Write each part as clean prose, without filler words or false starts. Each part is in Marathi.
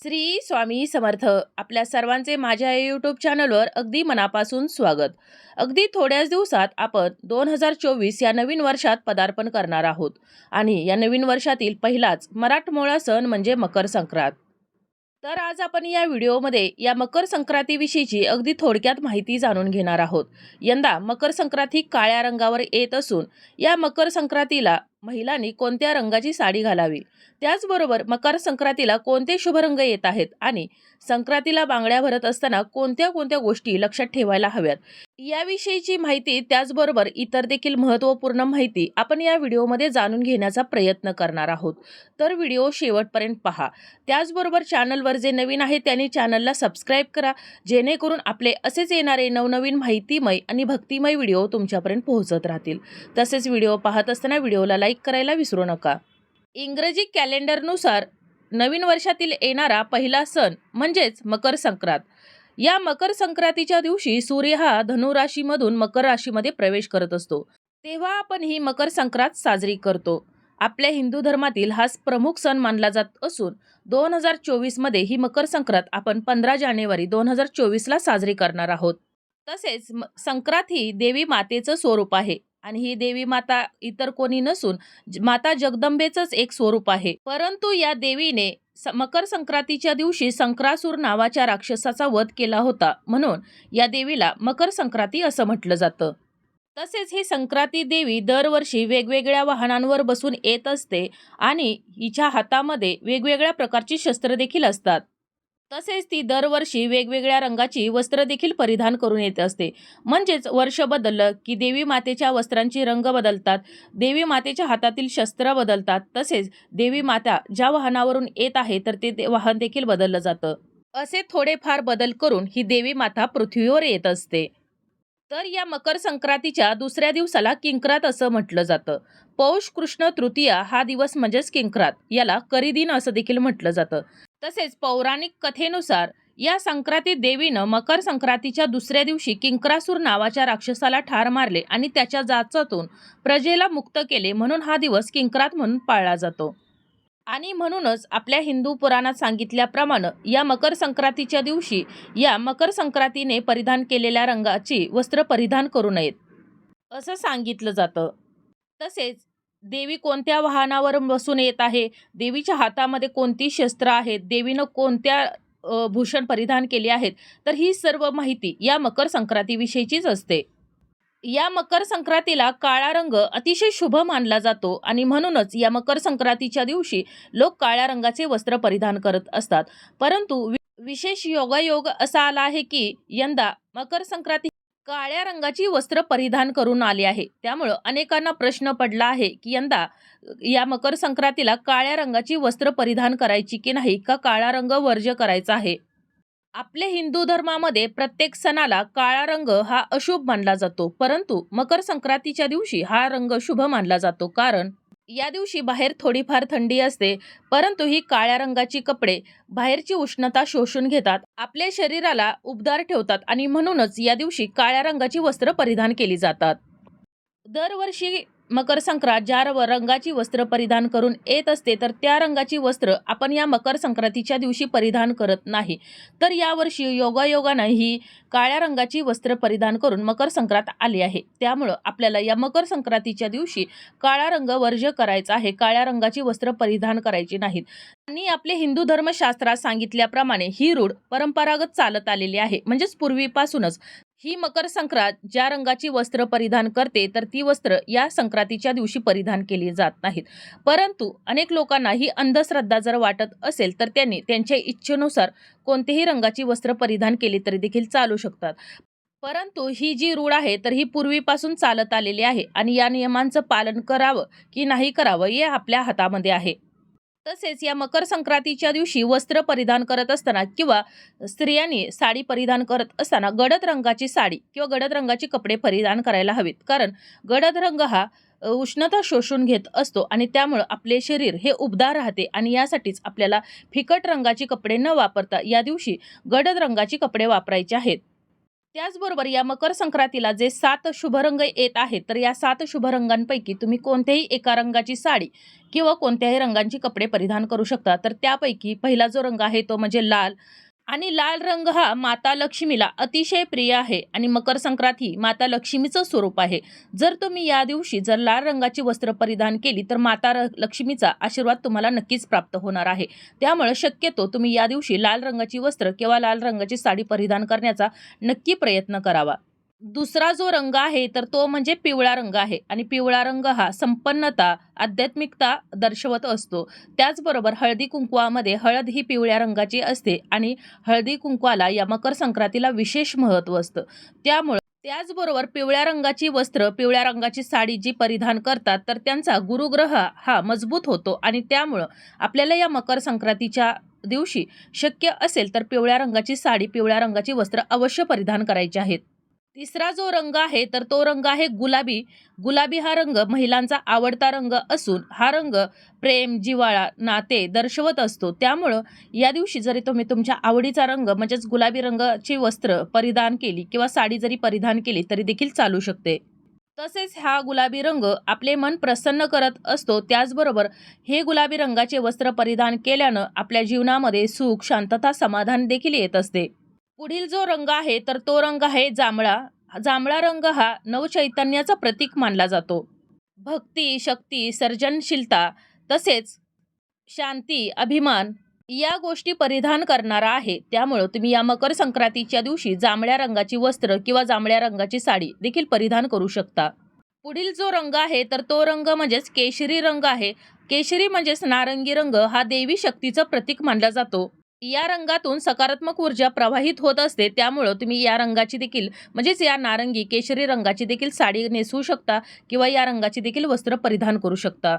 श्री स्वामी समर्थ. आपल्या सर्वांचे माझ्या यूट्यूब चॅनलवर अगदी मनापासून स्वागत. अगदी थोड्याच दिवसात आपण 2024 या नवीन वर्षात पदार्पण करणार आहोत आणि या नवीन वर्षातील पहिलाच मराठमोळा सण म्हणजे मकर संक्रांत. तर आज आपण या व्हिडिओमध्ये या मकर संक्रांतीविषयीची अगदी थोडक्यात माहिती जाणून घेणार आहोत. यंदा मकर संक्रांत ही काळ्या रंगावर येत असून या मकर संक्रांतीला महिलांनी कोणत्या रंगाची साडी घालावी, त्याचबरोबर मकर संक्रांतीला कोणते शुभ रंग येत आहेत आणि संक्रांतीला बांगड्या भरत असताना कोणत्या कोणत्या गोष्टी लक्षात ठेवायला हव्यात, याविषयीची माहिती त्याचबरोबर इतर देखील महत्त्वपूर्ण माहिती आपण या व्हिडिओमध्ये जाणून घेण्याचा प्रयत्न करणार आहोत. तर व्हिडिओ शेवटपर्यंत पहा. त्याचबरोबर चॅनलवर जे नवीन आहे त्यांनी चॅनलला सबस्क्राईब करा, जेणेकरून आपले असेच येणारे नवनवीन माहितीमय आणि भक्तिमय व्हिडिओ तुमच्यापर्यंत पोहोचत राहतील. तसेच व्हिडिओ पाहत असताना व्हिडिओला लाईक करायला विसरू नका. इंग्रजी कॅलेंडरनुसार नवीन वर्षातील येणारा पहिला सण म्हणजेच मकर संक्रांत. या मकर संक्रांतीच्या दिवशी सूर्य हा धनु राशीमधून मकर राशीमध्ये प्रवेश करत असतो, तेव्हा आपण ही मकर संक्रांत साजरी करतो. आपल्या हिंदू धर्मातील हा प्रमुख सण मानला जात असून 2024 मध्ये ही मकर संक्रांत आपण 15 जानेवारी 2024ला साजरी करणार आहोत. तसेच संक्रांत ही देवी मातेचं स्वरूप आहे आणि ही देवी माता इतर कोणी नसून माता जगदंबेचंच एक स्वरूप आहे. परंतु या देवीने मकर संक्रांतीच्या दिवशी संक्रासूर नावाच्या राक्षसाचा वध केला होता, म्हणून या देवीला मकर संक्रांती असं म्हटलं जातं. तसेच ही संक्रांती देवी दरवर्षी वेगवेगळ्या वाहनांवर बसून येत असते आणि हिच्या हातामध्ये वेगवेगळ्या प्रकारची शस्त्र देखील असतात. तसेच ती दरवर्षी वेगवेगळ्या रंगाची वस्त्र देखील परिधान करून येत असते. म्हणजेच वर्ष बदललं की देवी मातेच्या वस्त्रांची रंग बदलतात, देवी मातेच्या हातातील शस्त्र बदलतात. तसेच देवी माता ज्या वाहनावरून येत आहे तर ते वाहन देखील बदललं जातं. असे थोडेफार बदल करून ही देवी माता पृथ्वीवर येत असते. तर या मकर संक्रांतीच्या दुसऱ्या दिवसाला किंक्रात असं म्हटलं जातं. पौष कृष्ण तृतीया हा दिवस म्हणजेच किंक्रात, याला करिदिन असं देखील म्हटलं जातं. तसेच पौराणिक कथेनुसार या संक्रांतीत देवीनं मकर संक्रांतीच्या दुसऱ्या दिवशी किंक्रासूर नावाच्या राक्षसाला ठार मारले आणि त्याच्या जाचातून प्रजेला मुक्त केले, म्हणून हा दिवस किंक्रात म्हणून पाळला जातो. आणि म्हणूनच आपल्या हिंदू पुराणात सांगितल्याप्रमाणे या मकर संक्रांतीच्या दिवशी या मकर संक्रांतीने परिधान केलेल्या रंगाची वस्त्र परिधान करू नयेत असं सांगितलं जातं. तसेच देवी कोणत्या वाहनावर बसून येत आहे, देवीच्या हातामध्ये कोणती शस्त्र आहेत, देवीनं कोणत्या भूषण परिधान केले आहेत, तर ही सर्व माहिती या मकर संक्रांतीविषयीचीच असते. या मकर संक्रांतीला काळा रंग अतिशय शुभ मानला जातो आणि म्हणूनच या मकर संक्रांतीच्या दिवशी लोक काळ्या रंगाचे वस्त्र परिधान करत असतात. परंतु विशेष योगायोग असा आला आहे की यंदा मकर संक्रांती काळ्या रंगाची वस्त्र परिधान करून आले आहे. त्यामुळं अनेकांना प्रश्न पडला आहे की यंदा या मकर संक्रांतीला काळ्या रंगाची वस्त्र परिधान करायची की नाही, का काळा रंग वर्ज्य करायचा आहे. आपल्या हिंदू धर्मामध्ये प्रत्येक सणाला काळा रंग हा अशुभ मानला जातो, परंतु मकर संक्रांतीच्या दिवशी हा रंग शुभ मानला जातो. कारण या दिवशी बाहेर थोडीफार थंडी असते, परंतु ही काळ्या रंगाची कपडे बाहेरची उष्णता शोषून घेतात, आपल्या शरीराला उबदार ठेवतात आणि म्हणूनच या दिवशी काळ्या रंगाची वस्त्र परिधान केली जातात. दरवर्षी मकर संक्रांत ज्या रंगाची वस्त्र परिधान करून येत असते, तर त्या रंगाची वस्त्र आपण या मकर संक्रांतीच्या दिवशी परिधान करत नाही. तर यावर्षी योगायोगानं ही काळ्या रंगाची वस्त्र परिधान करून मकर संक्रांत आली आहे. त्यामुळं आपल्याला या मकर संक्रांतीच्या दिवशी काळा रंग वर्ज्य करायचा आहे, काळ्या रंगाची वस्त्र परिधान करायची नाहीत. आणि आपले हिंदू धर्मशास्त्रात सांगितल्याप्रमाणे ही रूढ परंपरागत चालत आलेली आहे. म्हणजेच पूर्वीपासूनच ही मकर संक्रांत ज्या रंगाची वस्त्र परिधान करते, तर ती वस्त्र या संक्रांतीच्या दिवशी परिधान केली जात नाहीत. परंतु अनेक लोकांना ही अंधश्रद्धा जर वाटत असेल तर त्यांनी त्यांच्या इच्छेनुसार कोणत्याही रंगाची वस्त्र परिधान केली तरी देखील चालू शकतात. परंतु ही जी रूढ आहे तर ही पूर्वीपासून चालत आलेली आहे आणि या नियमांचं पालन करावं की नाही करावं हे आपल्या हातामध्ये आहे. तसेच या मकर संक्रांतीच्या दिवशी वस्त्र परिधान करत असताना किंवा स्त्रियांनी साडी परिधान करत असताना गडद रंगाची साडी किंवा गडद रंगाचे कपडे परिधान करायला हवेत. कारण गडद रंग हा उष्णता शोषून घेत असतो आणि त्यामुळं आपले शरीर हे उबदार राहते आणि यासाठीच आपल्याला फिकट रंगाची कपडे न वापरता या दिवशी गडद रंगाची कपडे वापरायचे आहेत. त्याचबरोबर या मकर संक्रांतीला जे 7 शुभ रंग येत आहेत, तर या 7 शुभ रंगांपैकी तुम्ही कोणत्याही एका रंगाची साडी किंवा कोणत्याही रंगांची कपडे परिधान करू शकता. तर त्यापैकी पहिला जो रंग आहे तो म्हणजे लाल. आणि लाल रंग हा माता लक्ष्मीला अतिशय प्रिय आहे आणि मकर संक्रांत ही माता लक्ष्मीचं स्वरूप आहे. जर तुम्ही या दिवशी जर लाल रंगाची वस्त्र परिधान केली तर लक्ष्मीचा आशीर्वाद तुम्हाला नक्कीच प्राप्त होणार आहे. त्यामुळे शक्यतो तुम्ही या दिवशी लाल रंगाची वस्त्र किंवा लाल रंगाची साडी परिधान करण्याचा नक्की प्रयत्न करावा. दुसरा जो रंग आहे तर तो म्हणजे पिवळा रंग आहे आणि पिवळा रंग हा संपन्नता, आध्यात्मिकता दर्शवत असतो. त्याचबरोबर हळदी-कुंकवामध्ये हळद ही पिवळ्या रंगाची असते आणि हळदी-कुंकवाला या मकर संक्रांतीला विशेष महत्त्व असतं. त्यामुळं त्याचबरोबर पिवळ्या रंगाची वस्त्र, पिवळ्या रंगाची साडी जी परिधान करतात, तर त्यांचा गुरुग्रह हा मजबूत होतो आणि त्यामुळं आपल्याला या मकर संक्रांतीच्या दिवशी शक्य असेल तर पिवळ्या रंगाची साडी, पिवळ्या रंगाची वस्त्र अवश्य परिधान करायची आहेत. तिसरा जो रंग आहे तर तो रंग आहे गुलाबी. गुलाबी हा रंग महिलांचा आवडता रंग असून हा रंग प्रेम, जिव्हाळा, नाते दर्शवत असतो. त्यामुळं या दिवशी जरी तुम्ही तुमच्या आवडीचा रंग म्हणजेच गुलाबी रंगाची वस्त्र परिधान केली किंवा साडी जरी परिधान केली तरी देखील चालू शकते. तसेच हा गुलाबी रंग आपले मन प्रसन्न करत असतो. त्याचबरोबर हे गुलाबी रंगाचे वस्त्र परिधान केल्यानं आपल्या जीवनामध्ये सुख, शांतता, समाधान देखील येत असते. पुढील जो रंग आहे तर तो रंग आहे जांभळा. जांभळा रंग हा नवचैतन्याचं प्रतीक मानला जातो. भक्ती, शक्ती, सर्जनशीलता तसेच शांती, अभिमान या गोष्टी परिधान करणारा आहे. त्यामुळं तुम्ही या मकर संक्रांतीच्या दिवशी जांभळ्या रंगाची वस्त्र किंवा जांभळ्या रंगाची साडी देखील परिधान करू शकता. पुढील जो रंग आहे तर तो रंग म्हणजेच केशरी रंग आहे. केशरी म्हणजेच नारंगी रंग हा देवी शक्तीचं प्रतीक मानला जातो. या रंगातून सकारात्मक ऊर्जा प्रवाहित होत असते. त्यामुळं तुम्ही या रंगाची देखील म्हणजेच या नारंगी, केशरी रंगाची देखील साडी नेसवू शकता किंवा या रंगाची देखील वस्त्र परिधान करू शकता.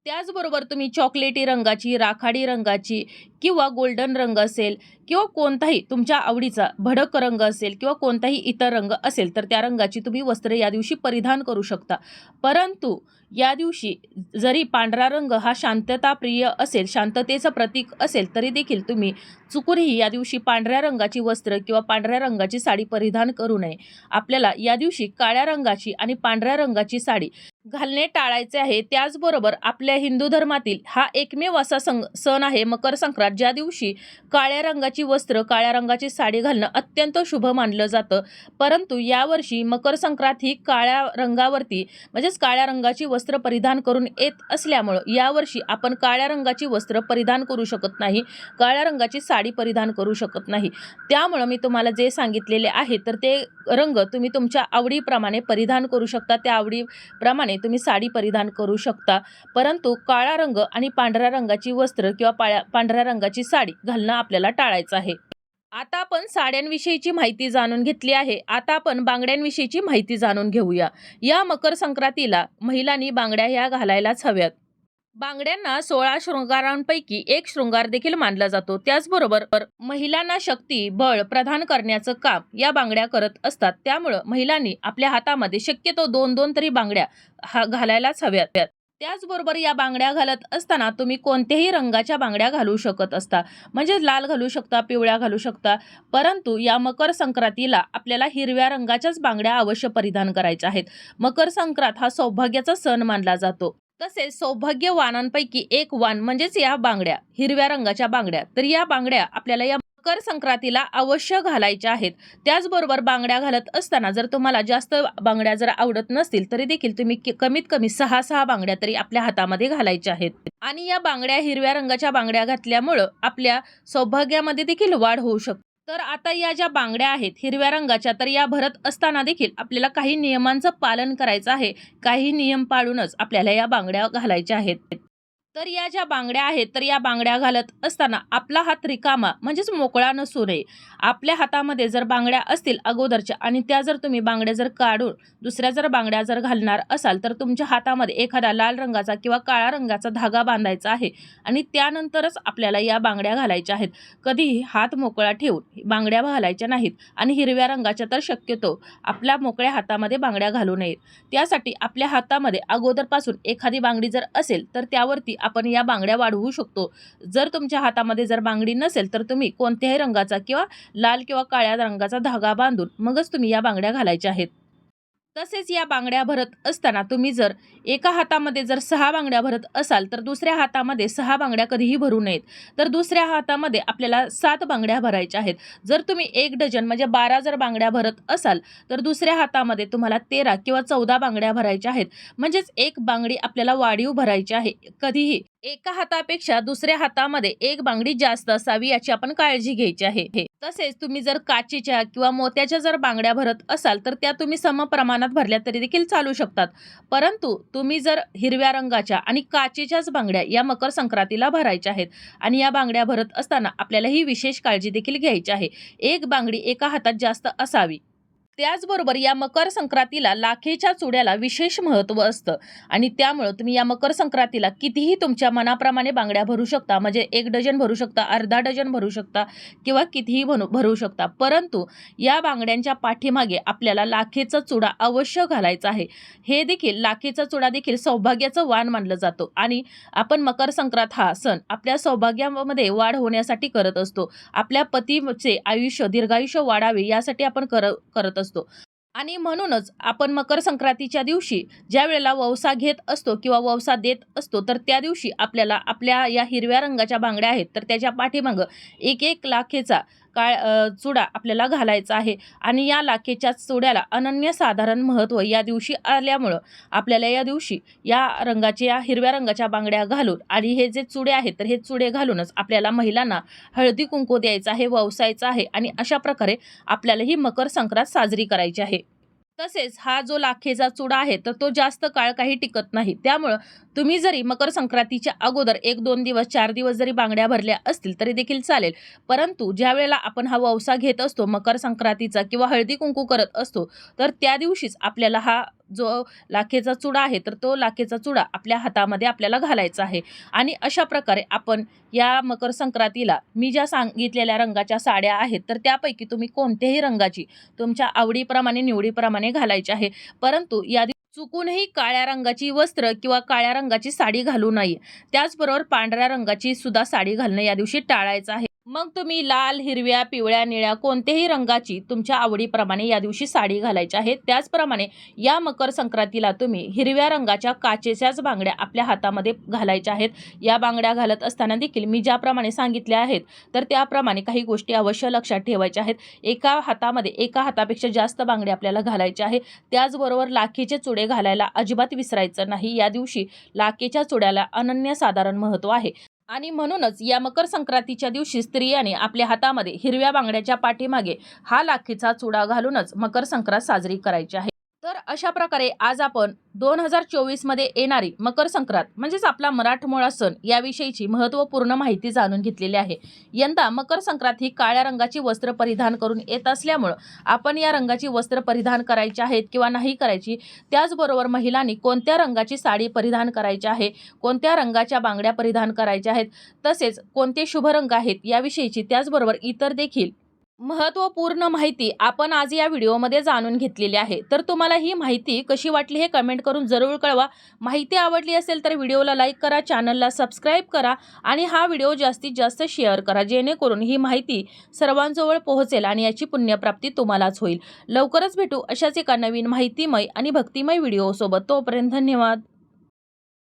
त्याचबरोबर तुम्ही चॉकलेटी रंगाची, राखाडी रंगाची किंवा गोल्डन रंग असेल किंवा कोणताही तुमच्या आवडीचा भडक रंग असेल किंवा कोणताही इतर रंग असेल तर त्या रंगाची तुम्ही वस्त्र या दिवशी परिधान करू शकता. परंतु या दिवशी जरी पांढरा रंग हा शांतताप्रिय असेल, शांततेचं प्रतीक असेल, तरी देखील तुम्ही चुकूनही या दिवशी पांढऱ्या रंगाची वस्त्र किंवा पांढऱ्या रंगाची साडी परिधान करू नये. आपल्याला या दिवशी काळ्या रंगाची आणि पांढऱ्या रंगाची साडी घालणे टाळायचे आहे. त्याचबरोबर आपल्या हिंदू धर्मातील हा एकमेव असा सण आहे मकर संक्रांत, ज्या दिवशी काळ्या रंगाची वस्त्र, काळ्या रंगाची साडी घालणं अत्यंत शुभ मानलं जातं. परंतु यावर्षी मकर संक्रांत ही काळ्या रंगावरती म्हणजेच काळ्या रंगाची वस्त्र परिधान करून येत असल्यामुळं यावर्षी आपण काळ्या रंगाची वस्त्र परिधान करू शकत नाही, काळ्या रंगाची साडी परिधान करू शकत नाही. त्यामुळं मी तुम्हाला जे सांगितलेले आहे तर ते रंग तुम्ही तुमच्या आवडीप्रमाणे परिधान करू शकता. त्या आवडीप्रमाणे तुम्ही साडी परिधान करू शकता. परंतु काळा रंग आणि पांढऱ्या रंगाची वस्त्र किंवा पांढऱ्या रंगाची साडी घालणं आपल्याला टाळायचं आहे. आता आपण साड्यांविषयीची माहिती जाणून घेतली आहे. आता आपण बांगड्यांविषयीची माहिती जाणून घेऊया. या मकर संक्रांतीला महिलांनी बांगड्या ह्या घालायलाच हव्यात. बांगड्यांना 16 शृंगारांपैकी एक शृंगार देखील मानला जातो. त्याचबरोबर महिलांना शक्ती, बळ प्रदान करण्याचं काम या बांगड्या करत असतात. त्यामुळं महिलांनी आपल्या हातामध्ये शक्यतो 2-2 तरी बांगड्या घालायलाच हव्यात. त्याचबरोबर या बांगड्या घालत असताना तुम्ही कोणत्याही रंगाच्या बांगड्या घालू शकत असता. म्हणजे लाल घालू शकता, पिवळ्या घालू शकता. परंतु या मकर संक्रांतीला आपल्याला हिरव्या रंगाच्याच बांगड्या अवश्य परिधान करायच्या आहेत. मकर संक्रांत हा सौभाग्याचा सण मानला जातो. तसेच सौभाग्यवानांपैकी एक वाण म्हणजेच या बांगड्या, हिरव्या रंगाच्या बांगड्या. तर या बांगड्या आपल्याला या मकर संक्रांतीला अवश्य घालायच्या आहेत. त्याचबरोबर बांगड्या घालत असताना जर तुम्हाला जास्त बांगड्या जर आवडत नसतील तरी देखील तुम्ही कमीत कमी 6 बांगड्या तरी आपल्या हातामध्ये घालायच्या आहेत. आणि या बांगड्या हिरव्या रंगाच्या बांगड्या घातल्यामुळं आपल्या सौभाग्यामध्ये देखील वाढ होऊ शकते. तर आता या ज्या बांगड्या आहेत हिरव्या रंगाच्या, तर या भरत असताना देखील आपल्याला काही नियमांचं पालन करायचं आहे. काही नियम पाळूनच आपल्याला या बांगड्या घालायच्या आहेत. तर या ज्या बांगड्या आहेत तर या बांगड्या घालत असताना आपला हात रिकामा म्हणजेच मोकळा नसू नये. आपल्या हातामध्ये जर बांगड्या असतील अगोदरच्या आणि त्या जर तुम्ही बांगड्या जर काढून दुसऱ्या जर बांगड्या जर घालणार असाल तर तुमच्या हातामध्ये एखादा लाल रंगाचा किंवा काळा रंगाचा धागा बांधायचा आहे आणि त्यानंतरच आपल्याला या बांगड्या घालायच्या आहेत. कधीही हात मोकळा ठेवून बांगड्या घालायच्या नाहीत आणि हिरव्या रंगाच्या तर शक्यतो आपल्या मोकळ्या हातामध्ये बांगड्या घालू नयेत. त्यासाठी आपल्या हातामध्ये अगोदरपासून एखादी बांगडी जर असेल तर त्यावरती आपण या बांगड्या वाढवू शकतो. जर तुमच्या हातामध्ये जर बांगडी नसेल तर तुम्ही कोणत्याही रंगाचा किंवा लाल किंवा काळ्या रंगाचा धागा बांधून मगच तुम्ही या बांगड्या घालायच्या आहेत. तसेच या बांगड्या भरत असताना तुम्ही जर एका हातामध्ये जर 6 बांगड्या भरत असाल तर दुसऱ्या हातामध्ये 6 बांगड्या कधीही भरू नयेत. तर दुसऱ्या हातामध्ये आपल्याला 7 बांगड्या भरायच्या आहेत. जर तुम्ही 1 डझन म्हणजे 12 जर बांगड्या भरत असाल तर दुसऱ्या हातामध्ये तुम्हाला 13 किंवा 14 बांगड्या भरायच्या आहेत. म्हणजेच एक बांगडी आपल्याला वाढीव भरायची आहे. कधीही एका हातापेक्षा दुसऱ्या हातामध्ये एक बांगडी जास्त असावी याची आपण काळजी घ्यायची आहे. तसेच तुम्ही जर काचेच्या किंवा मोत्याच्या जर बांगड्या भरत असाल तर त्या तुम्ही समप्रमाणात भरल्या तरी देखील चालू शकतात. परंतु तुम्ही जर हिरव्या रंगाच्या आणि काचेच्याच बांगड्या या मकर संक्रांतीला भरायच्या आहेत आणि या बांगड्या भरत असताना आपल्याला ही विशेष काळजी देखील घ्यायची आहे. एक बांगडी एका हातात जास्त असावी. त्याचबरोबर या मकर संक्रांतीला लाखेच्या चुड्याला विशेष महत्त्व असतं आणि त्यामुळं तुम्ही या मकर संक्रांतीला कितीही तुमच्या मनाप्रमाणे बांगड्या भरू शकता. म्हणजे 1 डझन भरू शकता, अर्धा डझन भरू शकता किंवा कितीही भरू शकता. परंतु या बांगड्यांच्या पाठीमागे आपल्याला लाखेचा चुडा अवश्य घालायचा आहे. हे देखील लाखेचा चुडा देखील सौभाग्याचं वाण मानलं जातो आणि आपण मकर संक्रांत हा सण आपल्या सौभाग्यामध्ये वाढ होण्यासाठी करत असतो. आपल्या पतीचे आयुष्य दीर्घायुष्य वाढावे यासाठी आपण करत असतो. आणि म्हणूनच आपण मकर संक्रांतीच्या दिवशी ज्या वेळेला ववसा घेत असतो किंवा ववसा देत असतो तर त्या दिवशी आपल्याला आपल्या या हिरव्या रंगाच्या बांगड्या आहेत तर त्याच्या पाठीमागं 1-1 लाखेचा चुडा आपल्याला घालायचा आहे आणि या लाखेच्या चुड्याला अनन्यसाधारण महत्त्व या दिवशी आल्यामुळं आपल्याला या दिवशी या रंगाच्या हिरव्या रंगाच्या बांगड्या घालून आणि हे जे चुडे आहेत तर हे चुडे घालूनच आपल्याला महिलांना हळदी कुंकू द्यायचं आहे, ववसायचं आहे आणि अशा प्रकारे आपल्याला ही मकर संक्रांत साजरी करायची आहे. तसेच हा जो लाखेचा चुडा आहे तर तो जास्त काळ काही टिकत नाही. त्यामुळं तुम्ही जरी मकर संक्रांतीच्या अगोदर 1-2 दिवस 4 दिवस जरी बांगड्या भरल्या असतील तरी देखील चालेल. परंतु ज्या वेळेला आपण हा ववसा घेत असतो मकर संक्रांतीचा किंवा हळदी कुंकू करत असतो तर त्या दिवशीच आपल्याला हा जो लाखेचा चुडा आहे तर तो लाखेचा चुडा आपल्या हातामध्ये आपल्याला घालायचा आहे. आणि अशा प्रकारे आपण या मकर संक्रांतीला मी ज्या सांगितलेल्या रंगाच्या साड्या आहेत तर त्यापैकी तुम्ही कोणत्याही रंगाची तुमच्या आवडीप्रमाणे निवडीप्रमाणे घालायची आहे. परंतु या चुकूनही काळ्या रंगाची वस्त्र किंवा काळ्या रंगाची साडी घालू नये. त्याचबरोबर पांढऱ्या रंगाची सुद्धा साडी घालणं या दिवशी टाळायचं आहे. मग तुम्ही लाल, हिरव्या, पिवळ्या, निळ्या कोणत्याही रंगाची तुमच्या आवडीप्रमाणे या दिवशी साडी घालायची आहे. त्याचप्रमाणे या मकर संक्रांतीला तुम्ही हिरव्या रंगाच्या काचेच्याच बांगड्या आपल्या हातामध्ये घालायच्या आहेत. या बांगड्या घालत असताना देखील मी ज्याप्रमाणे सांगितल्या आहेत तर त्याप्रमाणे काही गोष्टी अवश्य लक्षात ठेवायच्या आहेत. एका हातापेक्षा जास्त बांगड्या आपल्याला घालायच्या आहे. त्याचबरोबर लाखेचे चुडे घालायला अजिबात विसरायचं नाही. या दिवशी लाखेच्या चुड्याला अनन्यसाधारण महत्त्व आहे. आणि म्हणूनच या मकर संक्रांतीच्या दिवशी स्त्रियांनी आपल्या हातामध्ये हिरव्या बांगड्याच्या पाठीमागे हा लाखेचा चुडा घालूनच मकर संक्रांत साजरी करायची आहे. तर अशा प्रकारे आज आपण 2024 मध्ये येणारी मकर संक्रांत म्हणजेच आपला मराठमोळा सण याविषयीची महत्त्वपूर्ण माहिती जाणून घेतलेली आहे. यंदा मकर संक्रांत ही काळ्या रंगाची वस्त्र परिधान करून येत असल्यामुळं आपण या रंगाची वस्त्र परिधान करायची आहेत किंवा नाही करायची. त्याचबरोबर महिलांनी कोणत्या रंगाची साडी परिधान करायची आहे, कोणत्या रंगाच्या बांगड्या परिधान करायच्या आहेत, तसेच कोणते शुभ रंग आहेत याविषयीची त्याचबरोबर इतर देखील महत्त्वपूर्ण माहिती आपण आज या व्हिडिओमध्ये जाणून घेतलेली आहे. तर तुम्हाला ही माहिती कशी वाटली हे कमेंट करून जरूर कळवा. माहिती आवडली असेल तर व्हिडिओला लाईक करा, चॅनलला सबस्क्राईब करा आणि हा व्हिडिओ जास्तीत जास्त शेअर करा जेणेकरून ही माहिती सर्वांजवळ पोहोचेल आणि याची पुण्यप्राप्ती तुम्हालाच होईल. लवकरच भेटू अशाच एका नवीन माहितीमय आणि भक्तिमय व्हिडिओसोबत. तोपर्यंत धन्यवाद.